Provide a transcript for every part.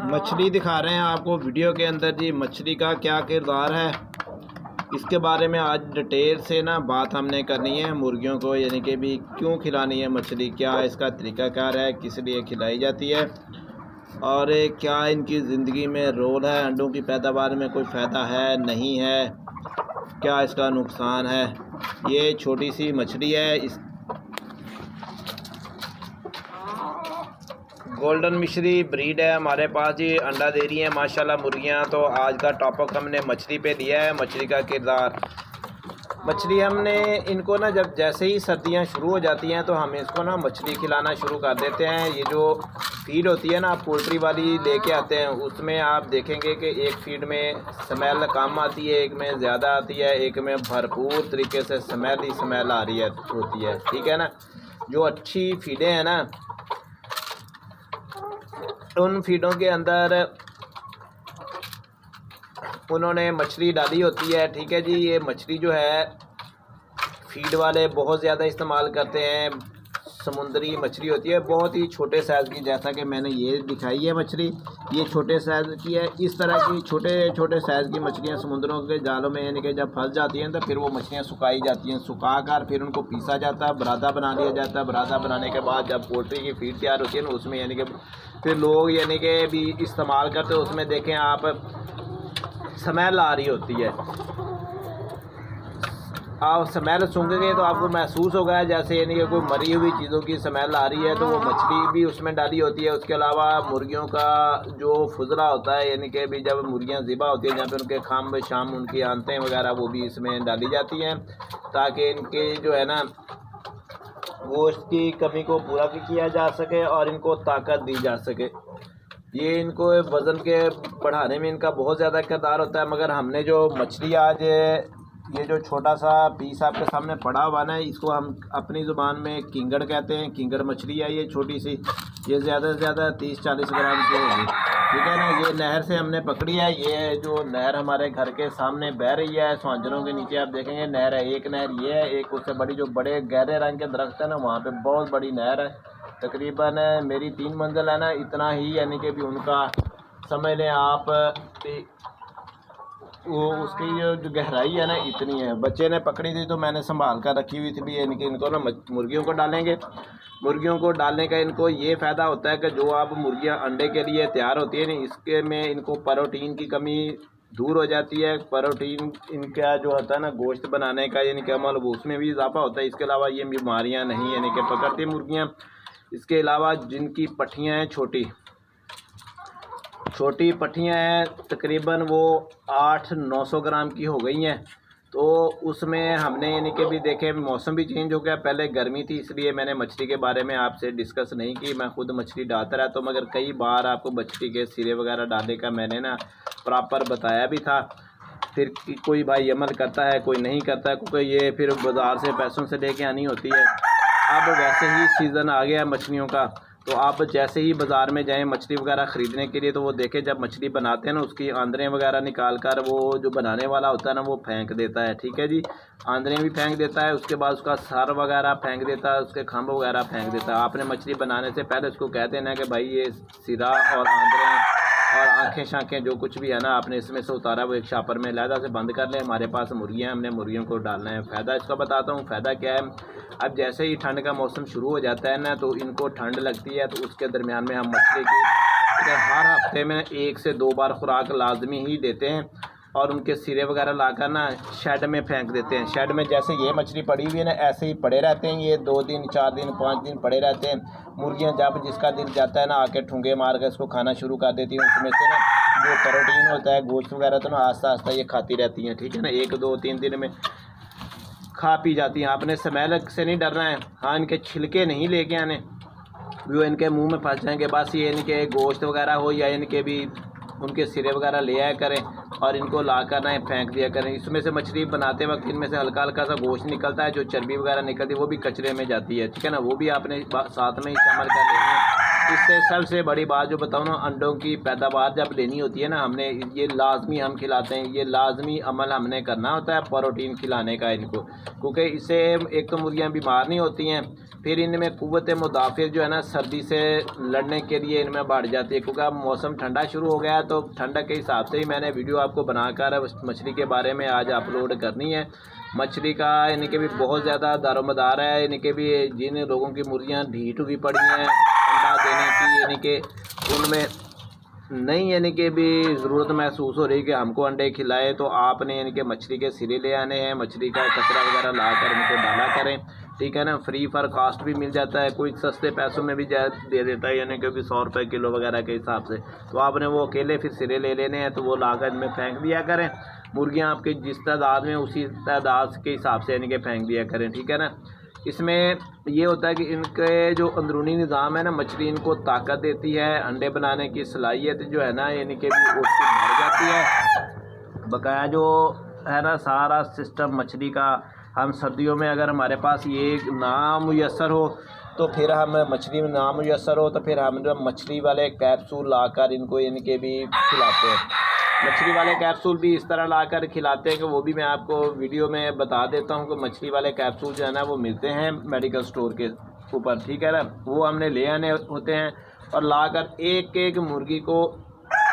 मछली दिखा रहे हैं आपको वीडियो के अंदर जी। मछली का क्या किरदार है इसके बारे में आज डिटेल से ना बात हमने करनी है। मुर्गियों को यानी कि भी क्यों खिलानी है मछली, क्या इसका तरीक़ाकार है, किस लिए खिलाई जाती है और क्या इनकी ज़िंदगी में रोल है, अंडों की पैदावार में कोई फ़ायदा है नहीं है, क्या इसका नुकसान है। ये छोटी सी मछली है, इस गोल्डन मिश्री ब्रीड है हमारे पास जी। अंडा दे रही है माशाल्लाह मुर्गियाँ। तो आज का टॉपिक हमने मछली पे लिया है, मछली का किरदार। मछली हमने इनको ना जब जैसे ही सर्दियाँ शुरू हो जाती हैं तो हम इसको ना मछली खिलाना शुरू कर देते हैं। ये जो फीड होती है ना आप पोल्ट्री वाली लेके आते हैं, उसमें आप देखेंगे कि एक फीड में स्मेल कम आती है, एक में ज़्यादा आती है, एक में भरपूर तरीके से स्मेल ही स्मेल आ रही है होती है, ठीक है ना। जो अच्छी फीडें हैं ना उन फीडों के अंदर उन्होंने मछली डाली होती है, ठीक है जी। ये मछली जो है फीड वाले बहुत ज़्यादा इस्तेमाल करते हैं। समुद्री मछली होती है बहुत ही छोटे साइज़ की, जैसा कि मैंने ये दिखाई है मछली, ये छोटे साइज़ की है। इस तरह की छोटे छोटे साइज़ की मछलियाँ समुद्रों के जालों में यानी कि जब फंस जाती हैं तो फिर वो मछलियाँ सुखाई जाती हैं। सुखा कर फिर उनको पीसा जाता है, बरादा बना लिया जाता है। बरादा बनाने के बाद जब पोल्ट्री की फीड तैयार होती है ना उसमें यानी कि फिर लोग यानी कि भी इस्तेमाल करते हैं। उसमें देखें आप स्मेल आ रही होती है, आप स्मेल सूंघेंगे तो आपको महसूस होगा जैसे यानी कि कोई मरी हुई चीज़ों की स्मेल आ रही है, तो वो मछली भी उसमें डाली होती है। उसके अलावा मुर्गियों का जो फुजरा होता है यानी कि भी जब मुर्गियां ज़िबा होती हैं जहाँ पे उनके खाम शाम उनकी आंतें वगैरह वो भी इसमें डाली जाती हैं ताकि इनके जो है ना गोश्त की कमी को पूरा किया जा सके और इनको ताकत दी जा सके। ये इनको वज़न के बढ़ाने में इनका बहुत ज़्यादा किरदार होता है। मगर हमने जो मछली आज ये जो छोटा सा पीस आपके सामने पड़ा हुआ ना, इसको हम अपनी ज़ुबान में किंगड़ कहते हैं। किंगड़ मछली है ये छोटी सी, ये ज़्यादा से ज़्यादा 30-40 ग्राम की होगी, ठीक है ना। ये नहर से हमने पकड़ी है। ये जो नहर हमारे घर के सामने बह रही है, स्वांजरों के नीचे आप देखेंगे नहर है। एक नहर ये है, एक उससे बड़ी जो बड़े गहरे रंग के दरख्त है ना वहाँ पे बहुत बड़ी नहर है। तकरीबन मेरी 3 मंजिल है ना, इतना ही यानी कि भी उनका समझ लें आप वो उसकी जो गहराई है ना इतनी है। बच्चे ने पकड़ी थी तो मैंने संभाल कर रखी हुई थी भी यानी कि इनको ना मुर्गियों को डालेंगे। मुर्गियों को डालने का इनको ये फ़ायदा होता है कि जो आप मुर्गियां अंडे के लिए तैयार होती है ना इसके में इनको प्रोटीन की कमी दूर हो जाती है। प्रोटीन इनका जो होता है ना गोश्त बनाने का यानी कि अमल वो उसमें भी इजाफा होता है। इसके अलावा ये बीमारियाँ नहीं यानी कि पकड़ती मुर्गियाँ। इसके अलावा जिनकी पट्टियाँ हैं छोटी पट्टियाँ हैं तकरीबन वो 800-900 ग्राम की हो गई हैं, तो उसमें हमने यानी कि भी देखे मौसम भी चेंज हो गया। पहले गर्मी थी इसलिए मैंने मछली के बारे में आपसे डिस्कस नहीं की। मैं खुद मछली डालता रहता हूँ मगर कई बार आपको मछली के सिरे वगैरह डालने का मैंने ना प्रॉपर बताया भी था। फिर कोई भाई अमल करता है कोई नहीं करता है, क्योंकि ये फिर बाज़ार से पैसों से लेके आनी होती है। अब वैसे ही सीज़न आ गया है मछलियों का, तो आप जैसे ही बाज़ार में जाएं मछली वगैरह ख़रीदने के लिए तो वो देखें जब मछली बनाते हैं ना उसकी आंदरें वगैरह निकाल कर वो जो बनाने वाला होता है ना वो फेंक देता है, ठीक है जी। आंदरें भी फेंक देता है, उसके बाद उसका सर वगैरह फेंक देता है, उसके खंभ वगैरह फेंक देता है। आपने मछली बनाने से पहले उसको कह देना है कि भाई ये सिरा और आंदरें और आँखें शाँखें जो कुछ भी है ना आपने इसमें से उतारा वो एक शापर में लहदा से बंद कर लें। हमारे पास मुर्गियाँ, हमने मुर्गियों को डालना है। फ़ायदा इसका बताता हूँ। फ़ायदा क्या है, अब जैसे ही ठंड का मौसम शुरू हो जाता है ना तो इनको ठंड लगती है, तो उसके दरमियान में हम मछली की हर हफ्ते में 1 से 2 बार खुराक लाजमी ही देते हैं और उनके सिरे वगैरह लाकर ना शेड में फेंक देते हैं। शेड में जैसे ये मछली पड़ी हुई है ना ऐसे ही पड़े रहते हैं, ये 2 दिन 4 दिन 5 दिन पड़े रहते हैं। मुर्गियाँ जब जिसका दिल जाता है ना आके ठुंगे मार कर इसको खाना शुरू कर देती हैं। उसमें से ना जो प्रोटीन होता है गोश्त वगैरह तो ना आस्ता आस्ता ये खाती रहती हैं, ठीक है ना। 1 2 3 दिन में खा पी जाती हैं। आपने स्मेल से नहीं डरना है। हाँ, इनके छिलके नहीं लेके आने जो इनके मुंह में फंस जाएंगे, बस ये इनके गोश्त वगैरह हो या इनके भी उनके सिरे वगैरह ले आया करें और इनको ला कर ना फेंक दिया करें। इसमें से मछली बनाते वक्त इनमें से हल्का हल्का सा गोश्त निकलता है, जो चर्बी वगैरह निकलती है वो भी कचरे में जाती है, ठीक है ना। वो भी आपने साथ में इस्तेमाल कर लेनी है। इससे सबसे बड़ी बात जो बताऊँ ना, अंडों की पैदावार जब लेनी होती है ना हमने ये लाजमी हम खिलाते हैं, ये लाजमी अमल हमने करना होता है प्रोटीन खिलाने का इनको, क्योंकि इससे एक तो मुर्गियाँ बीमार नहीं होती हैं, फिर इनमें कुव्वत मुदाफ़िर जो है ना सर्दी से लड़ने के लिए इनमें बढ़ जाती है, क्योंकि अब मौसम ठंडा शुरू हो गया है। तो ठंडक के हिसाब से ही मैंने वीडियो आपको बनाकर मछली के बारे में आज अपलोड करनी है। मछली का इनके भी बहुत ज़्यादा दारोमदार है। इनके भी जिन लोगों की मुर्गियाँ ढीठ हुई पड़ी हैं अंडा देने की, यानी कि उनमें नहीं यानी कि भी ज़रूरत महसूस हो रही कि हमको अंडे खिलाए, तो आपने यानी कि मछली के सिरे ले आने हैं, मछली का कचरा वगैरह ला कर उनको डाला करें, ठीक है ना। फ्री फॉर कास्ट भी मिल जाता है, कोई सस्ते पैसों में भी दे देता है, यानी कि 100 रुपये किलो वगैरह के हिसाब से। तो आपने वो अकेले फिर सिरे ले लेने हैं, तो वो लाकर इनमें फेंक दिया करें। मुर्गियाँ आपकी जिस तादाद में उसी तादाद के हिसाब से यानी कि फेंक दिया करें, ठीक है ना। इसमें ये होता है कि इनके जो अंदरूनी निज़ाम है ना, मछली इनको ताकत देती है, अंडे बनाने की सलाहियत जो है ना यानी कि उसकी बढ़ जाती है। बकाया जो है ना सारा सिस्टम मछली का, हम सर्दियों में अगर हमारे पास ये ना मुयस्सर हो तो फिर हम मछली में ना मुयस्सर हो तो फिर हम मछली वाले कैप्सूल लाकर इनको यानी कि भी खिलाते हैं। मछली वाले कैप्सूल भी इस तरह लाकर खिलाते हैं कि वो भी मैं आपको वीडियो में बता देता हूँ कि मछली वाले कैप्सूल जो है ना वो मिलते हैं मेडिकल स्टोर के ऊपर, ठीक है ना। वो हमने ले आने होते हैं और लाकर एक एक मुर्गी को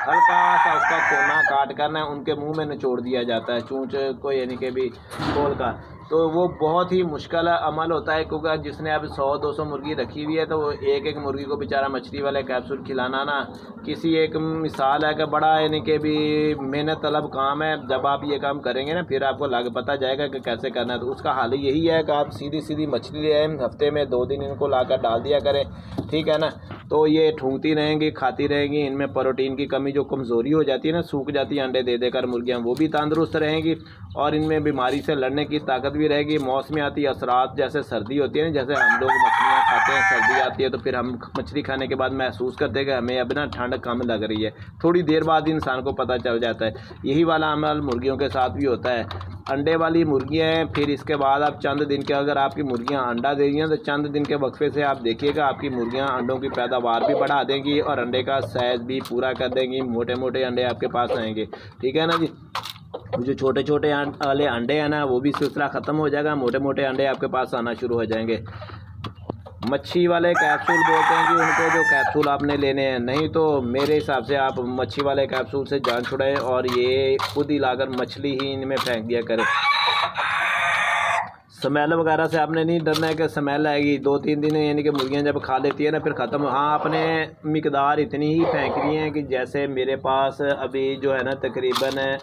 हल्का सा उसका कोना काट करना है, उनके मुंह में निचोड़ दिया जाता है चूंच को यानी कि भी खोल का। तो वो बहुत ही मुश्किल अमल होता है, क्योंकि जिसने अब 100-200 मुर्गी रखी हुई है तो वो एक एक मुर्गी को बेचारा मछली वाले कैप्सूल खिलाना ना किसी एक मिसाल है कि बड़ा यानी कि भी मेहनत तलब काम है। जब आप ये काम करेंगे ना फिर आपको लग पता जाएगा कि कैसे करना है। तो उसका हाल यही है कि आप सीधी सीधी मछली ले आए, हफ्ते में 2 दिन इनको लाकर डाल दिया करें, ठीक है ना। तो ये ठूंकती रहेंगी, खाती रहेंगी, इनमें प्रोटीन की कमी जो कमज़ोरी हो जाती है ना, सूख जाती है अंडे दे देकर मुर्गियाँ, वो भी तंदुरुस्त रहेंगी और इनमें बीमारी से लड़ने की ताकत भी रहेगी। मौसमियाती असरात जैसे सर्दी होती है ना, जैसे हम लोग मछलियाँ खाते हैं, सर्दी आती है तो फिर हम मछली खाने के बाद महसूस करते हैं कि हमें अब ना ठंड कम लग रही है, थोड़ी देर बाद इंसान को पता चल जाता है। यही वाला अमल मुर्गियों के साथ भी होता है। अंडे वाली मुर्गियाँ हैं, फिर इसके बाद आप चंद दिन के अगर आपकी मुर्गियाँ अंडा दे रही हैं तो चंद दिन के वक्फे से आप देखिएगा आपकी मुर्गियाँ अंडों की पैदावार भी बढ़ा देंगी और अंडे का साइज़ भी पूरा कर देंगी, मोटे मोटे अंडे आपके पास आएंगे, ठीक है ना जी। जो छोटे छोटे वाले अंडे हैं ना वो भी सिलसिला ख़त्म हो जाएगा, मोटे मोटे अंडे आपके पास आना शुरू हो जाएंगे। मच्छी वाले कैप्सूल बोलते हैं कि उनको जो कैप्सूल आपने लेने हैं, नहीं तो मेरे हिसाब से आप मच्छी वाले कैप्सूल से जान छुड़ाएं और ये खुद ही लाकर मछली ही इनमें फेंक दिया करें। स्मेल वगैरह से आपने नहीं डरना है कि स्मेल आएगी, 2-3 दिन यानी कि मुर्गियाँ जब खा लेती है ना फिर ख़त्म। हाँ, आपने मिकदार इतनी ही फेंक रही हैं कि जैसे मेरे पास अभी जो है ना तकरीबन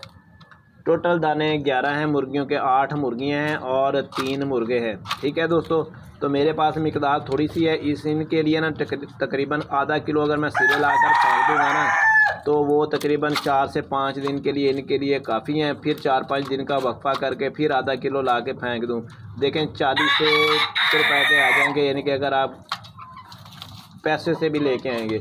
टोटल दाने 11 हैं, मुर्गियों के 8 मुर्गियाँ हैं और 3 मुर्गे हैं, ठीक है दोस्तों। तो मेरे पास मिकदार थोड़ी सी है, इनके लिए ना तकरीबन आधा किलो अगर मैं सिरे लाकर फेंक दूँगा ना तो वो तकरीबन 4 से 5 दिन के लिए इनके लिए काफ़ी हैं। फिर 4-5 दिन का वक्फा करके फिर आधा किलो ला के फेंक दूँ, देखें 40 से रुपये के आ जाएंगे, यानी कि अगर आप पैसे से भी लेके आएंगे।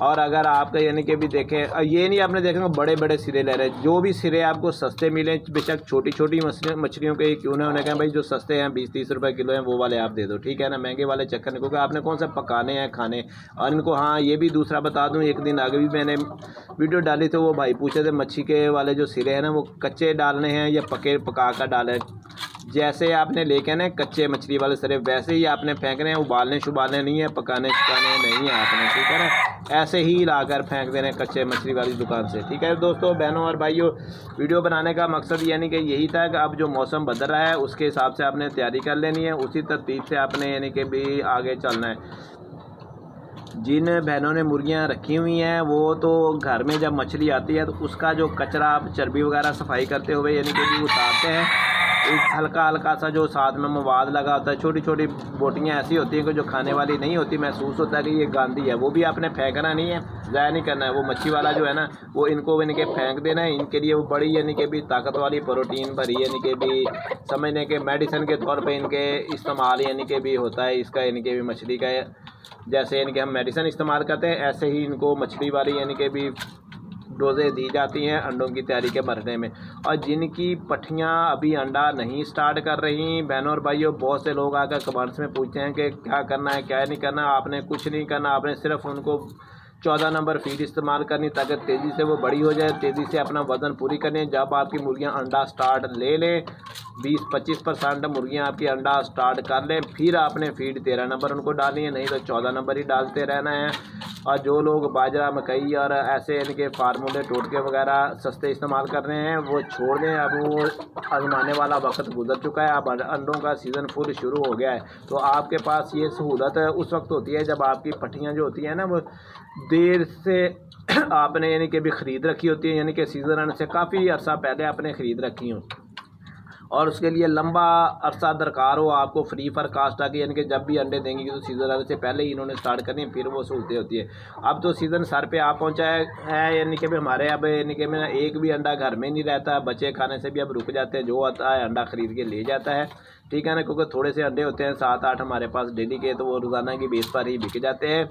और अगर आपका यानी कि भी देखें, ये नहीं आपने देखेंगे बड़े बड़े सिरे ले रहे हैं, जो भी सिरे आपको सस्ते मिलें, बेशक छोटी छोटी मछलियों के क्यों ना, उन्हें कहें भाई जो सस्ते हैं 20-30 रुपये किलो हैं वो वाले आप दे दो, ठीक है ना। महंगे वाले चक्कर नहीं, क्योंकि आपने कौन सा पकाने हैं खाने। और इनको हाँ ये भी दूसरा बता दूँ, एक दिन आगे भी मैंने वीडियो डाली तो वो भाई पूछे थे मच्छी के वाले जो सिरे हैं ना वो कच्चे डालने हैं या पका कर डालें। जैसे आपने लेके ना कच्चे मछली वाले सिरे वैसे ही आपने फेंकने हैं, उबालने शुबालने नहीं है, पकाने छुपाने नहीं है आपने, ठीक है ना। ऐसे ही लाकर फेंक देने कच्चे मछली वाली दुकान से, ठीक है दोस्तों बहनों और भाइयों। वीडियो बनाने का मकसद यानी कि यही था कि अब जो मौसम बदल रहा है उसके हिसाब से आपने तैयारी कर लेनी है, उसी तरतीब से आपने यानी कि भी आगे चलना है। जिन बहनों ने मुर्गियां रखी हुई हैं वो तो घर में जब मछली आती है तो उसका जो कचरा आप चर्बी वगैरह सफाई करते हुए यानी कि भी उतारते हैं, एक हल्का हल्का सा जो साथ में मवाद लगा होता है, छोटी छोटी बोटियाँ ऐसी होती हैं कि जो खाने वाली नहीं होती, महसूस होता है कि ये गांधी है, वो भी आपने फेंकना नहीं है, ज़ाया नहीं करना है। वो मच्छी वाला जो है ना वो इनको इनके फेंक देना है। इनके लिए वो बड़ी यानी कि भी ताकत वाली प्रोटीन भरी यानी कि भी समझने के मेडिसिन के तौर पर इनके इस्तेमाल यानी कि भी होता है इसका, यानी कि भी मछली का जैसे यानी कि हम मेडिसिन इस्तेमाल करते हैं ऐसे ही इनको मछली वाली यानी कि भी डोजें दी जाती हैं अंडों की तैयारी के मरने में। और जिनकी पट्ठियाँ अभी अंडा नहीं स्टार्ट कर रही, बहनों और भाइयों, बहुत से लोग आकर कमेंट्स में पूछते हैं कि क्या करना है क्या नहीं करना। आपने कुछ नहीं करना, आपने सिर्फ उनको 14 नंबर फीड इस्तेमाल करनी ताकि तेज़ी से वो बड़ी हो जाए, तेज़ी से अपना वज़न पूरी करनी। जब आपकी मुर्गियाँ अंडा स्टार्ट ले लें 20-25% मुर्गियाँ आपकी अंडा स्टार्ट कर लें, फिर आपने फीड 13 नंबर उनको डालनी है, नहीं तो 14 नंबर ही डालते रहना है। और जो लोग बाजरा, मकई और ऐसे इनके फार्मूले, टोटके वगैरह सस्ते इस्तेमाल कर रहे हैं वो छोड़ दें। अब वो आजमाने वाला वक्त गुजर चुका है, अब अंडों का सीज़न फुल शुरू हो गया है। तो आपके पास ये सहूलत उस वक्त होती है जब आपकी पट्टियाँ जो होती हैं ना वो देर से आपने यानी कि भी ख़रीद रखी होती है, यानी कि सीज़न आने से काफ़ी अर्सा पहले आपने ख़रीद रखी हो, और उसके लिए लंबा अरसा दरकार हो आपको फ्री फर कास्ट आके, यानी कि जब भी अंडे देंगे तो सीज़न आने से पहले ही इन्होंने स्टार्ट करनी, फिर वो सहूलतें होती है। अब तो सीज़न सर पे आ पहुंचा है, यानी कि हमारे अब यानी कि मेरा एक भी अंडा घर में नहीं रहता, बच्चे खाने से भी अब रुक जाते हैं, जो आता है अंडा ख़रीद के ले जाता है, ठीक है ना, क्योंकि थोड़े से अंडे होते हैं 7-8 हमारे पास डेली के, तो वो रोज़ाना की बेस पर ही बिक जाते हैं।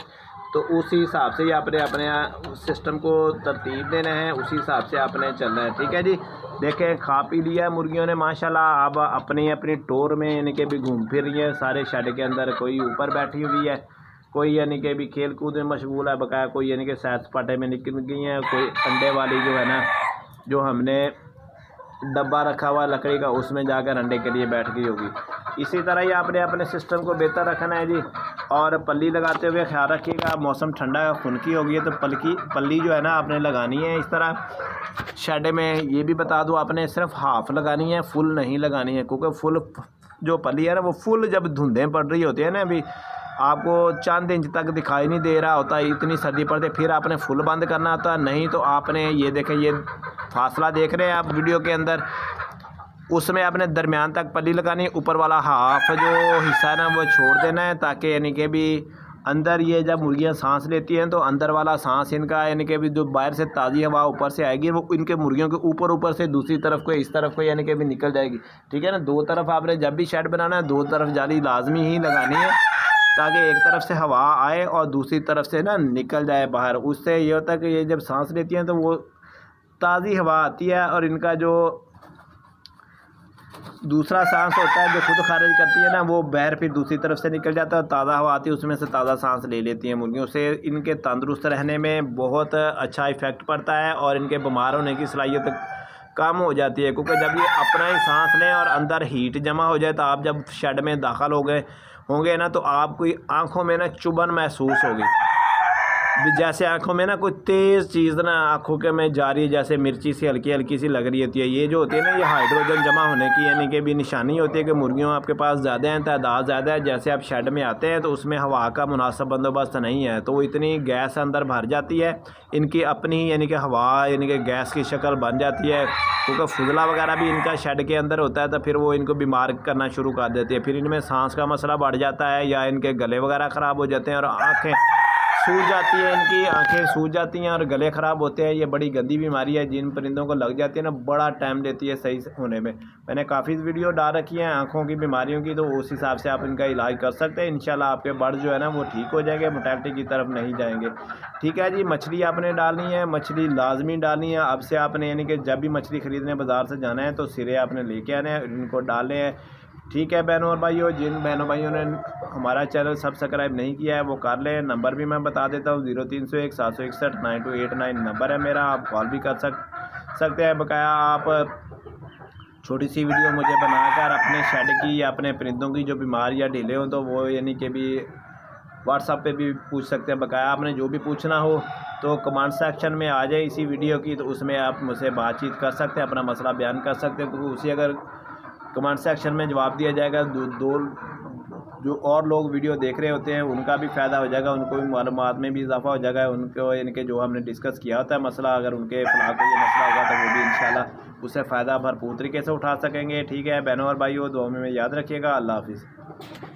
तो उसी हिसाब से ही आपने अपने सिस्टम को तरतीब देना है, उसी हिसाब से आपने चलना है, ठीक है जी। देखें खा पी लिया मुर्गियों ने माशाल्लाह, अब अपनी अपनी टोर में यानी कि भी घूम फिर रही है सारे शेड के अंदर, कोई ऊपर बैठी हुई है, कोई यानी कि भी खेल कूद में मशगूल है बकाया, कोई यानी कि सैर सपाटे में निकल गई हैं, कोई अंडे वाली जो है ना जो हमने डब्बा रखा हुआ लकड़ी का उसमें जाकर अंडे के लिए बैठ गई होगी। इसी तरह ही आपने अपने सिस्टम को बेहतर रखना है जी, और पल्ली लगाते हुए ख्याल रखिएगा, मौसम ठंडा खुनकी होगी है तो पल्ली जो है ना आपने लगानी है इस तरह शेड में। ये भी बता दूं आपने सिर्फ हाफ लगानी है, फुल नहीं लगानी है, क्योंकि फुल जो पल्ली है ना वो फुल जब धुंधें पड़ रही होती है ना, अभी आपको चंद इंच तक दिखाई नहीं दे रहा होता, इतनी सर्दी पड़ती है, फिर आपने फुल बंद करना होता, नहीं तो आपने ये देखें, ये फासला देख रहे हैं आप वीडियो के अंदर, उसमें आपने दरमियान तक पल्ली लगानी, ऊपर वाला हाफ जो हिस्सा है ना वो छोड़ देना है, ताकि यानी कि भी अंदर ये जब मुर्गियां सांस लेती हैं तो अंदर वाला सांस इनका यानी कि भी जो बाहर से ताज़ी हवा ऊपर से आएगी वो इनके मुर्गियों के ऊपर से दूसरी तरफ को इस तरफ को यानी कि भी निकल जाएगी, ठीक है ना। दो तरफ आपने जब भी शेड बनाना है दो तरफ जाली लाजमी ही लगानी है, ताकि एक तरफ से हवा आए और दूसरी तरफ से ना निकल जाए बाहर। उससे ये होता है कि ये जब सांस लेती हैं तो वो ताज़ी हवा आती है, और इनका जो दूसरा सांस होता है जो खुद खारिज करती है ना वो बाहर फिर दूसरी तरफ से निकल जाता है, ताज़ा हवा आती है उसमें से ताज़ा सांस ले लेती हैं मुर्गियों से। इनके तंदुरुस्त रहने में बहुत अच्छा इफ़ेक्ट पड़ता है, और इनके बीमार होने की सलाहियत कम हो जाती है, क्योंकि जब ये अपना ही सांस लें और अंदर हीट जमा हो जाए तो आप जब शेड में दाखिल हो गए होंगे ना तो आपको आँखों में ना चुभन महसूस होगी, जैसे आंखों में ना कोई तेज़ चीज़ ना आंखों के में जा रही है, जैसे मिर्ची सी हल्की हल्की सी लग रही होती है। ये जो होती है ना ये हाइड्रोजन जमा होने की यानी कि भी निशानी होती है कि मुर्गियों आपके पास ज़्यादा हैं, तादाद ज़्यादा है। जैसे आप शेड में आते हैं तो उसमें हवा का मुनासिब बंदोबस्त नहीं है, तो इतनी गैस अंदर भर जाती है, इनकी अपनी यानी कि हवा यानी कि गैस की शक्ल बन जाती है, क्योंकि फुजला वगैरह भी इनका शेड के अंदर होता है, तो फिर वो इनको बीमार करना शुरू कर देती है। फिर इनमें सांस का मसला बढ़ जाता है, या इनके गले वगैरह ख़राब हो जाते हैं, और आँखें सूज जाती है, इनकी आंखें सूज जाती हैं और गले ख़राब होते हैं। ये बड़ी गंदी बीमारी है, जिन परिंदों को लग जाती है ना बड़ा टाइम लेती है सही होने में। मैंने काफ़ी वीडियो डाल रखी हैं आंखों की बीमारियों की, तो उस हिसाब से आप इनका इलाज कर सकते हैं। इंशाल्लाह आपके बर्ड जो है ना वो ठीक हो जाएंगे, मोर्टेलिटी की तरफ नहीं जाएंगे। ठीक है जी, मछली आपने डालनी है, मछली लाजमी डालनी है। अब से आपने यानी कि जब भी मछली ख़रीदने बाज़ार से जाना है तो सिरे आपने लेके आने हैं, इनको डालने हैं। ठीक है बहनों और भाइयों, जिन बहनों भाइयों ने हमारा चैनल सब्सक्राइब नहीं किया है वो कर लें। नंबर भी मैं बता देता हूँ, 0301 761 9289 नंबर है मेरा, आप कॉल भी कर सकते हैं। बकाया आप छोटी सी वीडियो मुझे बनाकर अपने शेड की या अपने परिंदों की जो बीमार या ढीले हों तो वो यानी कि भी व्हाट्सएप पे भी पूछ सकते हैं। बकाया आपने जो भी पूछना हो तो कमेंट सेक्शन में आ जाए इसी वीडियो की, तो उसमें आप मुझसे बातचीत कर सकते हैं, अपना मसला बयान कर सकते हैं, क्योंकि उसी अगर कमेंट सेक्शन में जवाब दिया जाएगा दो जो और लोग वीडियो देख रहे होते हैं उनका भी फ़ायदा हो जाएगा, उनको भी मालूमात में भी इजाफा हो जाएगा, उनको इनके जो हमने डिस्कस किया होता है मसला, अगर उनके फलाह को ये मसला होगा तो वो भी इंशाल्लाह उससे फ़ायदा भरपूर तरीके से उठा सकेंगे। ठीक है बहनों और भाइयों, दुआ में याद रखिएगा। अल्लाह हाफिज़।